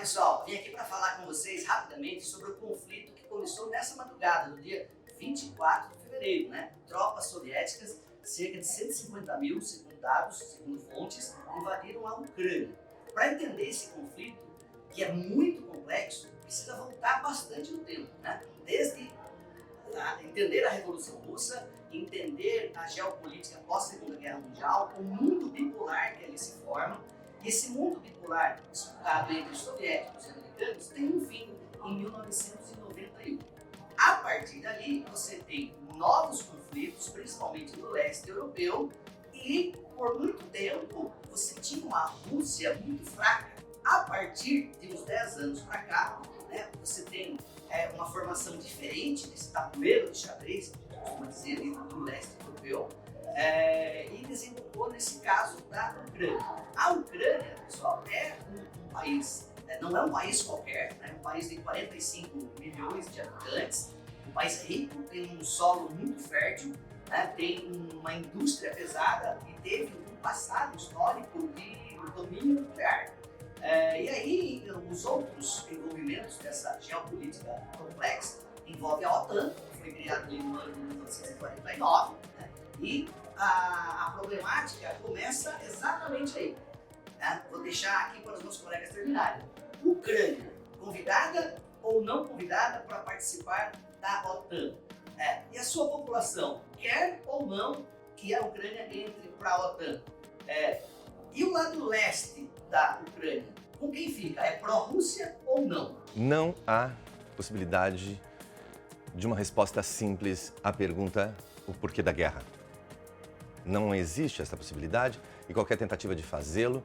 pessoal, vim aqui para falar com vocês rapidamente sobre o conflito que começou nessa madrugada, no dia 24 de fevereiro, né? Tropas soviéticas, cerca de 150 mil, segundo dados, segundo fontes, invadiram a Ucrânia. Para entender esse conflito, que é muito complexo, precisa voltar bastante no tempo, né? Desde entender a Revolução Russa, entender a geopolítica pós-Segunda Guerra Mundial, o mundo bipolar que ali se forma. Esse mundo bipolar disputado entre os soviéticos e americanos tem um fim em 1991. A partir dali, você tem novos conflitos, principalmente no leste europeu, e por muito tempo você tinha uma Rússia muito fraca. A partir de uns 10 anos para cá, né, você tem uma formação diferente desse tabuleiro de xadrez, que a gente costuma dizer, dentro do leste europeu, e desembocou nesse caso da Ucrânia. A Ucrânia, pessoal, é um país, não é um país qualquer, é um país de 45 milhões de habitantes, um país rico, tem um solo muito fértil, né, tem uma indústria pesada e teve um passado histórico de domínio nuclear. E aí, os outros envolvimentos dessa geopolítica complexa envolve a OTAN, que foi criada ali no ano de 1949, né? E a problemática começa exatamente aí. Né? Vou deixar aqui para os meus colegas terminarem. Ucrânia, convidada ou não convidada para participar da OTAN? E a sua população quer ou não que a Ucrânia entre para a OTAN? E o lado leste da Ucrânia, com quem fica? É pró-Rússia ou não? Não há possibilidade de uma resposta simples à pergunta o porquê da guerra. Não existe essa possibilidade e qualquer tentativa de fazê-lo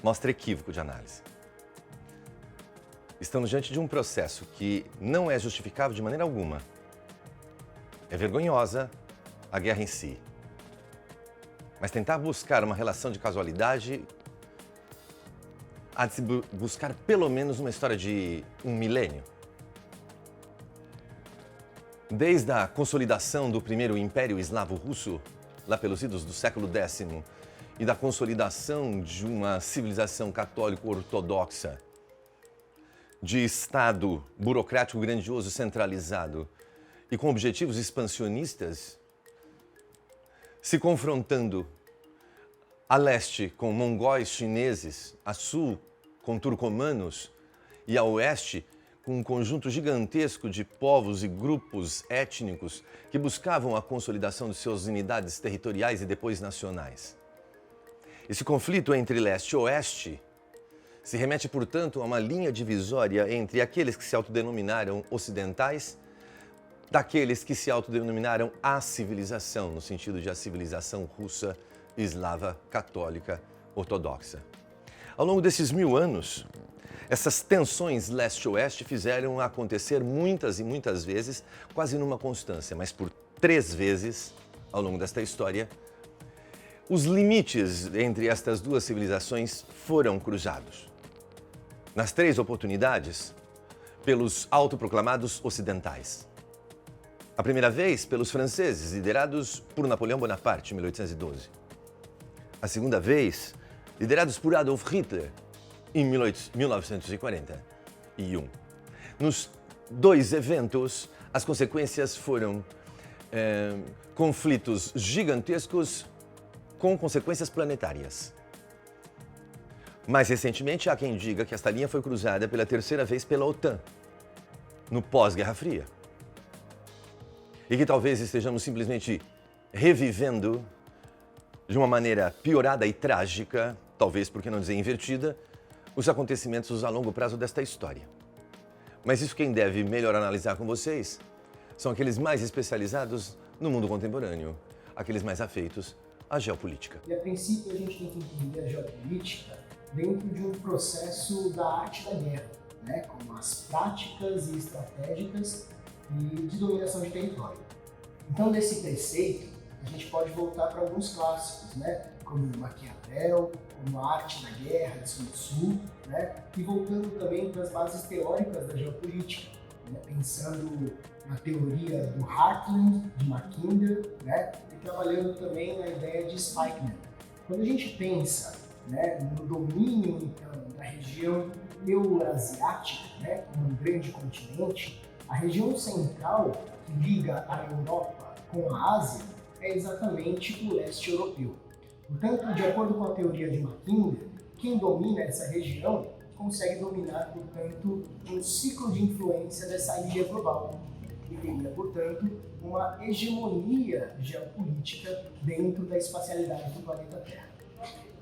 mostra equívoco de análise. Estamos diante de um processo que não é justificável de maneira alguma. É vergonhosa a guerra em si. Mas tentar buscar uma relação de casualidade há de se buscar pelo menos uma história de um milênio. Desde a consolidação do primeiro Império Eslavo-Russo, lá pelos idos do século X, e da consolidação de uma civilização católico-ortodoxa, de Estado burocrático grandioso centralizado e com objetivos expansionistas, se confrontando a leste com mongóis chineses, a sul com turcomanos e a oeste com um conjunto gigantesco de povos e grupos étnicos que buscavam a consolidação de suas unidades territoriais e depois nacionais. Esse conflito entre leste e oeste se remete, portanto, a uma linha divisória entre aqueles que se autodenominaram ocidentais daqueles que se autodenominaram a civilização, no sentido de a civilização russa, eslava, católica, ortodoxa. Ao longo desses 1000 anos, essas tensões leste-oeste fizeram acontecer muitas e muitas vezes, quase numa constância, mas por 3 vezes ao longo desta história, os limites entre estas duas civilizações foram cruzados. Nas 3 oportunidades, pelos autoproclamados ocidentais. A primeira vez, pelos franceses, liderados por Napoleão Bonaparte, em 1812. A segunda vez, liderados por Adolf Hitler, em 1941. Nos 2 eventos, as consequências foram conflitos gigantescos com consequências planetárias. Mais recentemente, há quem diga que esta linha foi cruzada pela 3ª vez pela OTAN, no pós-Guerra Fria. E que talvez estejamos simplesmente revivendo de uma maneira piorada e trágica, talvez por que não dizer invertida, os acontecimentos a longo prazo desta história. Mas isso quem deve melhor analisar com vocês são aqueles mais especializados no mundo contemporâneo, aqueles mais afeitos à geopolítica. E a princípio a gente tem que entender a geopolítica dentro de um processo da arte da guerra, né? Como as práticas e estratégicas de dominação de território. Então, desse preceito, a gente pode voltar para alguns clássicos, né? Como Maquiavel, como a Arte da Guerra, de Sun Tzu, né? E voltando também para as bases teóricas da geopolítica, né? Pensando na teoria do Heartland, de Mackinder, né? E trabalhando também na ideia de Spikeman. Quando a gente pensa, né, no domínio, então, da região eurasiática, né, como um grande continente, a região central que liga a Europa com a Ásia é exatamente o leste europeu. Portanto, de acordo com a teoria de Mackinder, quem domina essa região consegue dominar, portanto, um ciclo de influência dessa ilha global e teria, portanto, uma hegemonia geopolítica dentro da espacialidade do planeta Terra.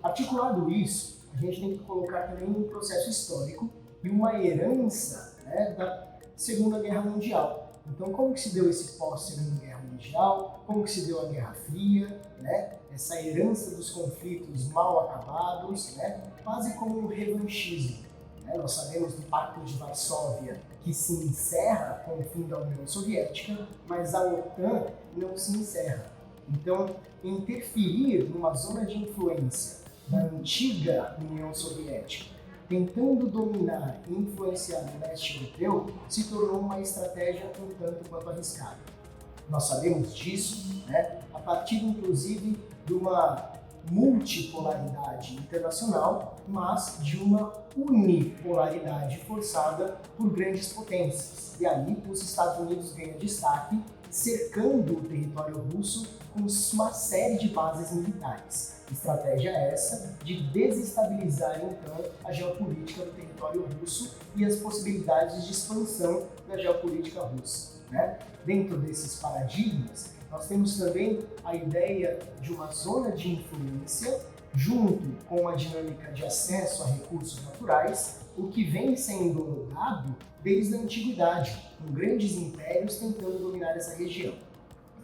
Articulado isso, a gente tem que colocar também um processo histórico e uma herança, né, da Segunda Guerra Mundial. Então, como que se deu esse pós-Segunda Guerra Mundial? Como que se deu a Guerra Fria? Né? Essa herança dos conflitos mal acabados, né? Quase como um revanchismo. Né? Nós sabemos do Pacto de Varsóvia, que se encerra com o fim da União Soviética, mas a OTAN não se encerra. Então, interferir numa zona de influência da antiga União Soviética, tentando dominar e influenciar o leste europeu, se tornou uma estratégia um tanto quanto arriscada. Nós sabemos disso, né, a partir inclusive de uma multipolaridade internacional, mas de uma unipolaridade forçada por grandes potências. E aí os Estados Unidos ganham destaque, cercando o território russo com uma série de bases militares. Estratégia essa de desestabilizar, então, a geopolítica do território russo e as possibilidades de expansão da geopolítica russa. Né? Dentro desses paradigmas, nós temos também a ideia de uma zona de influência junto com a dinâmica de acesso a recursos naturais, o que vem sendo dado desde a antiguidade, com grandes impérios tentando dominar essa região.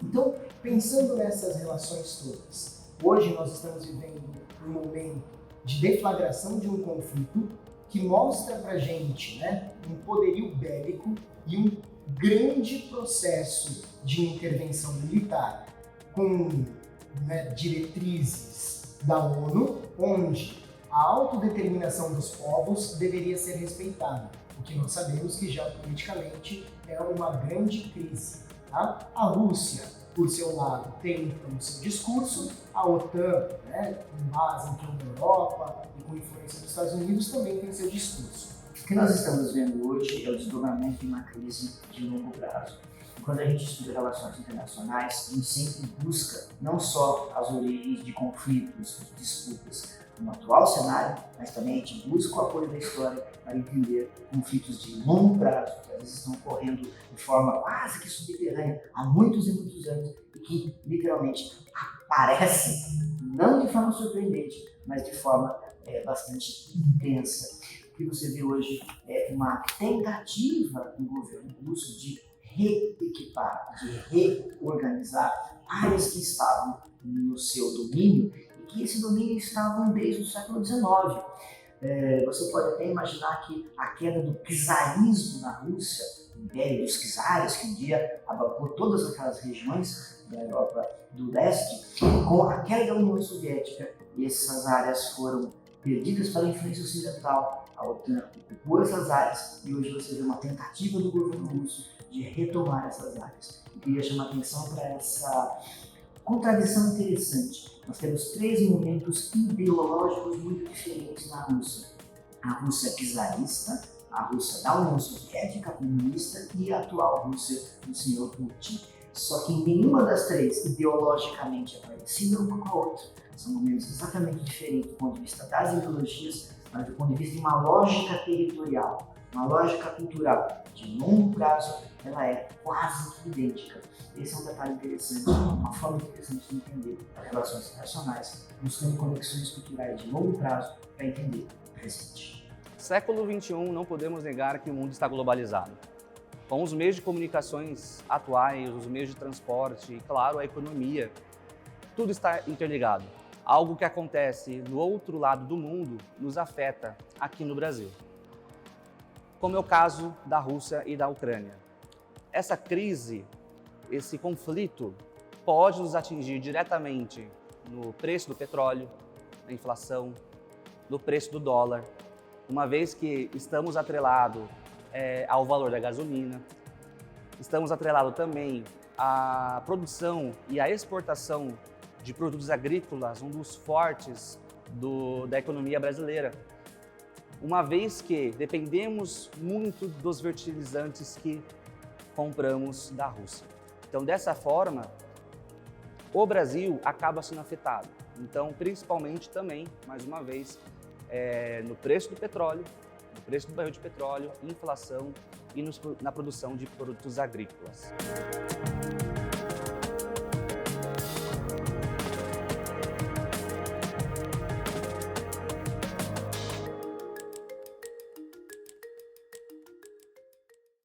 Então, pensando nessas relações todas, hoje nós estamos vivendo um momento de deflagração de um conflito que mostra pra gente, né, um poderio bélico e um grande processo de intervenção militar com, né, diretrizes da ONU, onde a autodeterminação dos povos deveria ser respeitada, o que nós sabemos que geopoliticamente é uma grande crise. Tá? A Rússia, por seu lado, tem então o seu discurso, a OTAN, né, com base então na Europa e com influência dos Estados Unidos, também tem seu discurso. O que nós estamos vendo hoje é o desdobramento de uma crise de longo prazo. E quando a gente estuda relações internacionais, a gente sempre busca não só as origens de conflitos, de disputas no atual cenário, mas também a gente busca o apoio da história para entender conflitos de longo prazo, que às vezes estão ocorrendo de forma quase que subterrânea há muitos e muitos anos e que literalmente aparecem, não de forma surpreendente, mas de forma bastante intensa. O que você vê hoje é uma tentativa do governo russo de reequipar, de reorganizar áreas que estavam no seu domínio e que esse domínio estavam desde o século XIX. Você pode até imaginar que a queda do czarismo na Rússia, o império dos czares, que um dia abarcou todas aquelas regiões da Europa do Leste, com a queda da União Soviética, e essas áreas foram perdidas para a influência ocidental. A OTAN ocupou essas áreas e hoje você vê uma tentativa do governo russo de retomar essas áreas. Eu queria chamar a atenção para essa contradição interessante. Nós temos três momentos ideológicos muito diferentes na Rússia. A Rússia czarista, a Rússia da União Soviética comunista e a atual Rússia do senhor Putin. Só que nenhuma das três ideologicamente é parecida uma com a outra. São momentos exatamente diferentes do ponto de vista das ideologias, mas do ponto de vista de uma lógica territorial, uma lógica cultural. De longo prazo, ela é quase idêntica. Esse é um detalhe interessante, uma forma interessante de entender as relações internacionais, buscando conexões culturais de longo prazo para entender o presente. Século XXI, não podemos negar que o mundo está globalizado. Com os meios de comunicações atuais, os meios de transporte e, claro, a economia, tudo está interligado. Algo que acontece do outro lado do mundo nos afeta aqui no Brasil. Como é o caso da Rússia e da Ucrânia. Essa crise, esse conflito, pode nos atingir diretamente no preço do petróleo, na inflação, no preço do dólar, uma vez que estamos atrelados ao valor da gasolina, estamos atrelados também à produção e à exportação de produtos agrícolas, um dos fortes da economia brasileira. uma vez que dependemos muito dos fertilizantes que compramos da Rússia. Então, dessa forma, o Brasil acaba sendo afetado. Então, principalmente também, mais uma vez, no preço do petróleo, no preço do barril de petróleo, inflação e na produção de produtos agrícolas.